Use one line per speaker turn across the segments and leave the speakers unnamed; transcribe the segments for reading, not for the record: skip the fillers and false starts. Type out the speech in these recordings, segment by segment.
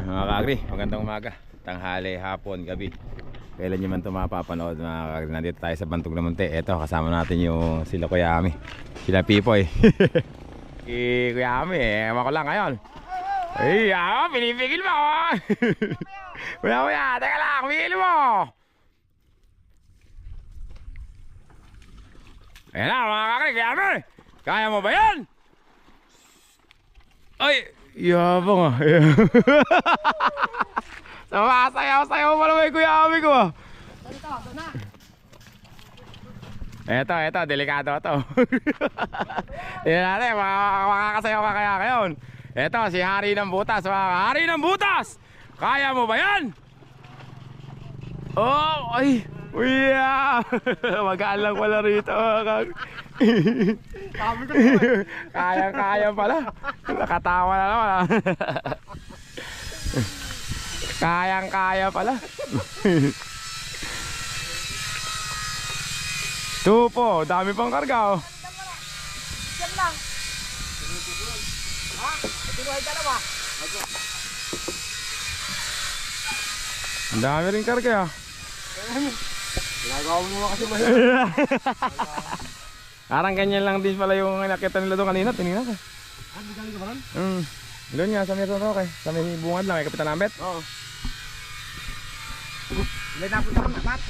Mga kaagri, magandang umaga, tanghali, hapon, gabi. Kailan nyo man ito mapapanood mga kaagri. Nandito tayo sa Bantog na Munti. Eto, kasama natin yung sila Kuya Ami, sila Pipoy. Kuya Ami, ewan ko lang ngayon. Ay, pinipigil mo. Kuya, teka lang, pigil mo. Ayan na mga kaagri, Kuya Ami, kaya mo ba yan? Ay, yabang ah. Sayaw-sayaw pa naman yung Kuya Ami ko ah. Eto, delikado ito. Tignan natin, makakasayaw ka kaya ngayon. Eto, si Hari ng Butas. Hari ng Butas! Kaya mo ba yan? Oh, ay. Uya! Magaan lang pala rito. Kaya pala. Nakatawa na naman. Kaya pala. Tupo, dami pang karga oh.
Yan lang. Ha? Tinuhay dalawa.
Ang dami rin karga ah.
Ginagawa mo naman kasi mahirap.
Parang ganyan lang din pala yung nakita nila doon kanina. Tinignan ko.
Ah, di galing ka ba nun?
Doon nga sa Meron Roque. Sa may bungad lang, may Kapitan Ambet.
Oo. May napunta kang tapat.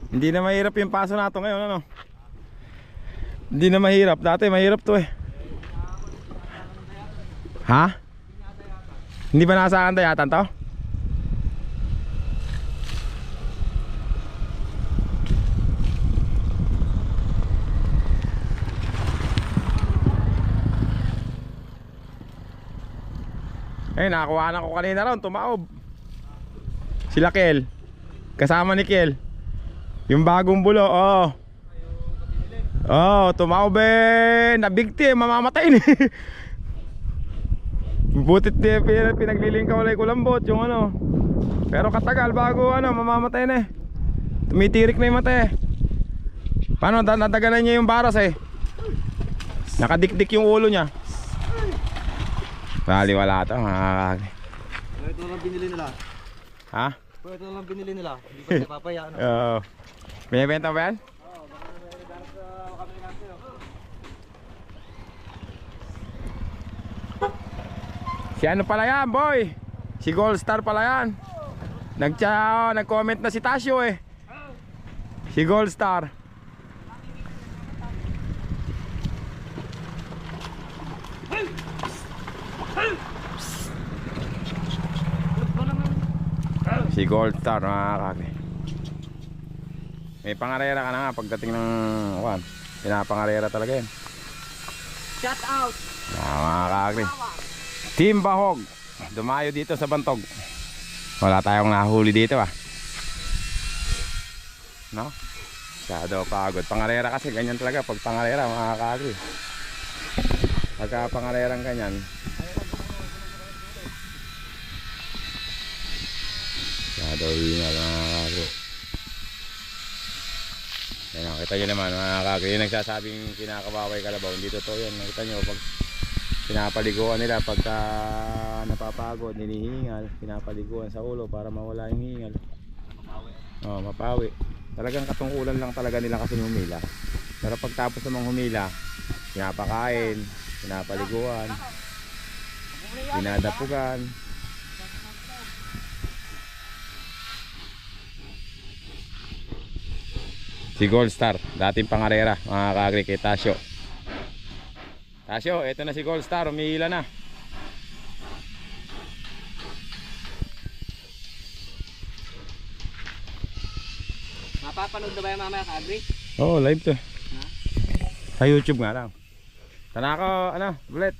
Hindi na mahirap yung paso nato ngayon, ano? Hindi na mahirap. Dati mahirap to eh. Ha? Hindi ba nasa kandayatan to? Eh, nakakuha na ko kanina ron, tumaob. Sila Kel. Kasama ni Kel. Yung bagong bulo, oh. Oh, tumaob eh. Nabigti eh, mamamatay ni. Butit di pinaglilingkaw ko lambot yung ano. Pero katagal bago ano, mamamatay na eh. Tumitirik na yung mata eh. Paano, natagalan niya yung baras eh. Nakadikdik yung ulo niya. Wala ito mga.
Ito lang binili nila.
Ha?
Ito lang binili nila. Hindi pa siya papaya.
Oo. Binibenta ba yan?
Oo, baka may darap sa kami natin.
Si ano pala yan boy? Si Gold Star pala yan. Nag-comment na si Tasyo eh. Si Gold Star. Si Gold Star mga kakli. May pangarera ka na nga pagdating ng pinapangarera talaga yan.
Shout out.
Mga kakli, Team Bahog dumayo dito sa Bantog. Wala tayong nahuli dito ah. No? Masyado pagod. Pangarera kasi ganyan talaga pag pangarera mga kakli. Pagka pangarerang ganyan, masyado hingal mga kakli. Ayan, kita nyo naman mga kakli, yung nagsasabing kinakabaway kalabaw, hindi totoo yan. Nakita nyo pag pinapaliguan nila pagka napapagod, hinihingal, pinapaliguan sa ulo para mawala yung hingal. Oh, mapawi. Talagang katungkulan lang talaga nila kasi humila. Pero pagtapos namang humila, pinapakain, pinapaliguan, dinadapugan. Si Gold Star, dating pangarera mga kaagri kay Tasyo. Tasyo, eto na si Gold Star, umihila na.
Mapapanood na ba yung mamaya ka-agree?
Oo, live to. Sa YouTube nga lang. Tanako, ano, ulit.